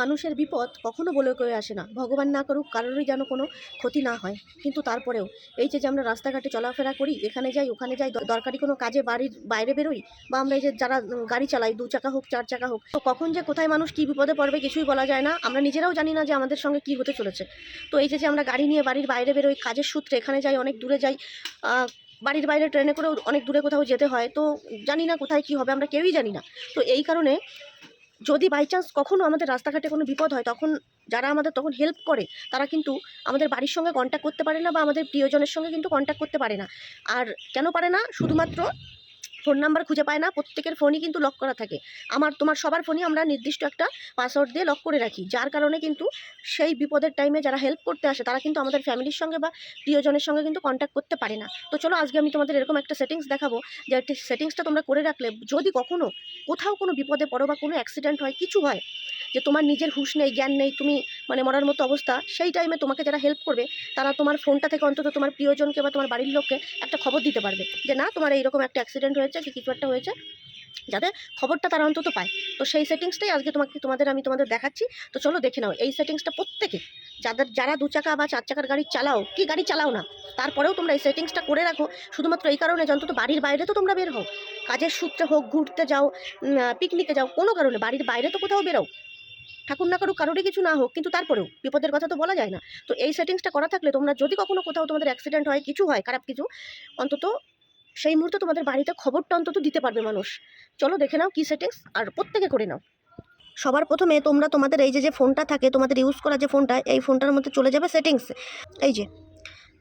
মানুষের বিপদ কখনো বলে কয়ে আসে না, ভগবান না করুক কারোরই যেন কোনো ক্ষতি না হয়। কিন্তু তারপরেও এই যে আমরা রাস্তাঘাটে চলাফেরা করি, এখানে যাই ওখানে যাই, দরকারি কোনো কাজে বাড়ির বাইরে বেরোই, বা আমরা এই যে যারা গাড়ি চালাই, 2 চাকা হোক 4 চাকা হোক, তো কখন যে কোথায় মানুষ কী বিপদে পড়বে কিছুই বলা যায় না। আমরা নিজেরাও জানি না যে আমাদের সঙ্গে কী হতে চলেছে। তো এই যে আমরা গাড়ি নিয়ে বাড়ির বাইরে বেরোই, কাজের সূত্রে এখানে যাই, অনেক দূরে যাই, বাড়ির বাইরে ট্রেনে করেও অনেক দূরে কোথাও যেতে হয়, তো জানি না কোথায় কী হবে, আমরা কেউই জানি না। তো এই কারণে যদি বাই চান্স কখনো আমাদের রাস্তাঘাটে কোনো বিপদ হয়, তখন যারা আমাদের তখন হেল্প করে তারা কিন্তু আমাদের বাড়ির সঙ্গে কন্ট্যাক্ট করতে পারে না, বা আমাদের প্রিয়জনের সঙ্গে কিন্তু কন্ট্যাক্ট করতে পারে না। আর কেন পারে না? শুধুমাত্র ফোন নাম্বার খুঁজে পায় না, প্রত্যেকের ফোনই কিন্তু লক করা থাকে। তোমার সবার ফোনই আমরা নির্দিষ্ট একটা পাসওয়ার্ড দিয়ে লক করে রাখি, যার কারণে কিন্তু সেই বিপদের টাইমে যারা হেল্প করতে আসে তারা কিন্তু আমাদের ফ্যামিলির সঙ্গে বা প্রিয়জনের সঙ্গে কিন্তু কন্ট্যাক্ট করতে পারে না। তো চলো আজকে আমি তোমাদের এরকম একটা সেটিংস দেখাবো, যে সেটিংসটা তোমরা করে রাখলে যদি কখনো কোথাও কোনো বিপদে পড়ো বা কোনো অ্যাক্সিডেন্ট হয়, কিছু হয়, যে তোমার নিজের হুঁশ নেই, জ্ঞান নেই, তুমি মরার মতো অবস্থা, সেই টাইমে তোমাকে যারা হেল্প করবে তারা তোমার ফোনটা থেকে অন্তত তোমার প্রিয়জনকে বা তোমার বাড়ির লোককে একটা খবর দিতে পারবে, যে না তোমার এইরকম একটা অ্যাক্সিডেন্ট হয়েছে কি কিছু একটা হয়েছে, যাতে খবরটা তারা অন্তত পায়। তো সেই সেটিংসটাই আজকে আমি তোমাদের দেখাচ্ছি। তো চলো দেখে নাও এই সেটিংসটা প্রত্যেকে, যারা 2 চাকা বা 4 চাকার গাড়ি চালাও, কি গাড়ি চালাও না, তারপরেও তোমরা এই সেটিংসটা করে রাখো, শুধুমাত্র এই কারণে যে অন্তত বাড়ির বাইরে তো তোমরা বের হও, কাজের সূত্রে হোক, ঘুরতে যাও, পিকনিকে যাও, কোনো কারণে বাড়ির বাইরে তো কোথাও বেরো, ঠাকুর না করুক কারোরই কিছু না হোক, কিন্তু তারপরেও বিপদের কথা তো বলা যায় না। তো এই সেটিংসটা করা থাকলে তোমরা যদি কখনো কোথাও তোমাদের অ্যাক্সিডেন্ট হয়, কিছু হয় খারাপ কিছু, অন্তত সেই মুহূর্তে তোমাদের বাড়িতে খবরটা অন্তত দিতে পারবে মানুষ। চলো দেখে নাও কি সেটিংস, আর প্রত্যেকে করে নাও। সবার প্রথমে তোমরা তোমাদের এই যে ফোনটা থাকে, তোমাদের ইউজ করা যে ফোনটা, এই ফোনটার মধ্যে চলে যাবে সেটিংসে। এই যে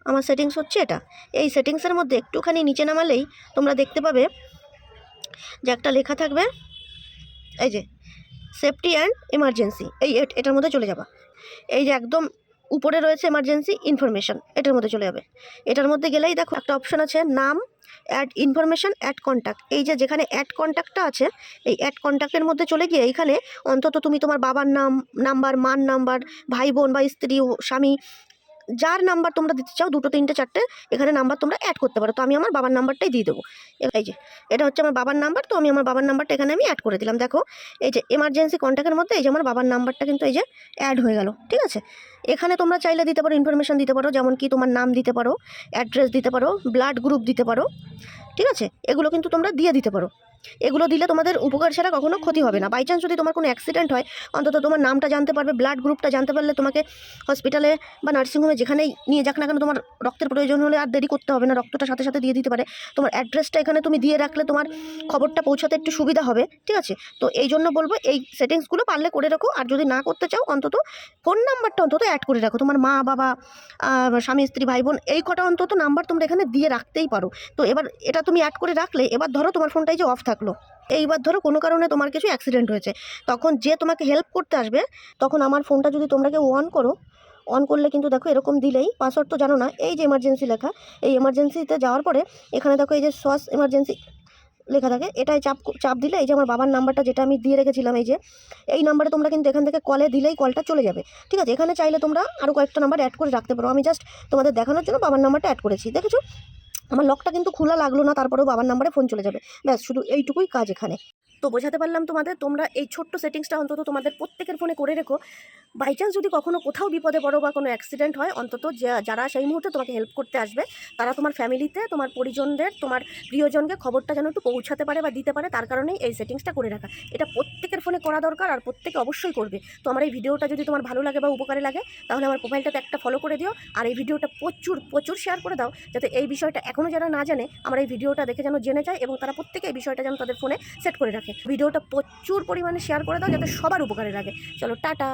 আমার সেটিংস হচ্ছে এটা। এই সেটিংসের মধ্যে একটুখানি নিচে নামালেই তোমরা দেখতে পাবে যে একটা লেখা থাকবে, এই যে সেফটি অ্যান্ড এমার্জেন্সি, এটার মধ্যে চলে যাবা। এই যে একদম উপরে রয়েছে এমার্জেন্সি ইনফরমেশন, এটার মধ্যে চলে যাবে। এটার মধ্যে গেলেই দেখো একটা অপশন আছে, নাম, অ্যাড ইনফরমেশন, অ্যাড কন্ট্যাক্ট। এই যে যেখানে অ্যাড কন্ট্যাক্টটা আছে, এই অ্যাড কন্ট্যাক্টের মধ্যে চলে গিয়ে এইখানে অন্তত তুমি তোমার বাবার নাম্বার, মার নাম্বার, ভাই বোন বা স্ত্রী, স্বামী, যার নাম্বার তোমরা দিতে চাও, 2, 3, 4টে এখানে নাম্বার তোমরা অ্যাড করতে পারো। তো আমি আমার বাবার নাম্বারটাই দিয়ে দেবো। এই যে এটা হচ্ছে আমার বাবার নাম্বার, তো আমি আমার বাবার নাম্বারটা এখানে আমি অ্যাড করে দিলাম। দেখো এই যে এমার্জেন্সি কন্ট্যাক্টের মধ্যে এই যে আমার বাবার নাম্বারটা কিন্তু এই যে অ্যাড হয়ে গেল। ঠিক আছে, এখানে তোমরা চাইলে দিতে পারো ইনফরমেশান দিতে পারো, যেমন কি তোমার নাম দিতে পারো, অ্যাড্রেস দিতে পারো, ব্লাড গ্রুপ দিতে পারো। ঠিক আছে, এগুলো কিন্তু তোমরা দিয়ে দিতে পারো। এগুলো দিলে তোমাদের উপকার ছাড়া কখনো ক্ষতি হবে না। বাই চান্স যদি তোমার কোনো অ্যাক্সিডেন্ট হয়, অন্তত তোমার নামটা জানতে পারবে, ব্লাড গ্রুপটা জানতে পারলে তোমাকে হসপিটালে বা নার্সিংহোমে যেখানেই নিয়ে যাক না কেন, তোমার রক্তের প্রয়োজন হলে আর দেরি করতে হবে না, রক্তটা সাথে সাথে দিয়ে দিতে পারে। তোমার অ্যাড্রেসটা এখানে তুমি দিয়ে রাখলে তোমার খবরটা পৌঁছাতে একটু সুবিধা হবে। ঠিক আছে, তো এই জন্য বলবো এই সেটিংসগুলো পারলে করে রাখো। আর যদি না করতে চাও, অন্তত ফোন নাম্বারটা অন্তত অ্যাড করে রাখো, তোমার মা বাবা, স্বামী স্ত্রী ভাই বোন, এই কটা অন্তত নাম্বার তোমরা এখানে দিয়ে রাখতেই পারো। তো এবার এটা তুমি অ্যাড করে রাখলে, এবার ধরো তোমার ফোনটাই যে অফ থাকলো, এইবার ধরো কোনো কারণে তোমার কিছু অ্যাক্সিডেন্ট হয়েছে, তখন যে তোমাকে হেল্প করতে আসবে, তখন আমার ফোনটা যদি তোমরা কেউ অন করলে কিন্তু দেখো এরকম দিলেই, পাসওয়ার্ড তো জানো না, এই যে এমার্জেন্সি লেখা, এই এমার্জেন্সিতে যাওয়ার পরে এখানে দেখো এই যে সস এমার্জেন্সি লেখা থাকে, এটাই চাপ দিলে এই যে আমার বাবার নাম্বারটা যেটা আমি দিয়ে রেখেছিলাম, এই যে এই নাম্বারে তোমরা কিন্তু এখান থেকে কলে দিলেই কলটা চলে যাবে। ঠিক আছে, এখানে চাইলে তোমরা আরও কয়েকটা নাম্বার অ্যাড করে রাখতে পারো। আমি জাস্ট তোমাদের দেখানোর জন্য বাবার নাম্বারটা অ্যাড করেছি। দেখেছো আমার লকটা কিন্তু খোলা লাগলো না, তারপরেও বাবার নাম্বারে ফোন চলে যাবে। ব্যাস, শুধু এইটুকুই কাজ এখানে। তো বোঝাতে পারলাম তোমাদের, তোমরা এই ছোট্ট সেটিংসটা অন্তত তোমাদের প্রত্যেকের ফোনে করে রেখো। বাই চান্স যদি কখনো কোথাও বিপদে পড়ো বা কোনো অ্যাক্সিডেন্ট হয়, অন্তত যারা সেই মুহূর্তে তোমাকে হেল্প করতে আসবে, তারা তোমার ফ্যামিলিতে, তোমার পরিজনদের, তোমার প্রিয়জনকে খবরটা যেন একটু পৌঁছাতে পারে বা দিতে পারে, তার কারণেই এই সেটিংসটা করে রাখা। এটা প্রত্যেকের ফোনে করা দরকার, আর প্রত্যেকে অবশ্যই করবে। তো আমার এই ভিডিওটা যদি তোমার ভালো লাগে বা উপকারে লাগে, তাহলে আমার প্রোফাইলটাতে একটা ফলো করে দিও, আর এই ভিডিওটা প্রচুর প্রচুর শেয়ার করে দাও, যাতে এই বিষয়টা এখনও যারা না জানে আমার এই ভিডিওটা দেখে যেন জেনে যায়, এবং তারা প্রত্যেকে এই বিষয়টা যেন তাদের ফোনে সেট করে রাখে। ভিডিওটা প্রচুর পরিমাণে শেয়ার করে দাও, যাতে সবার উপকারে লাগে। চলো টাটা।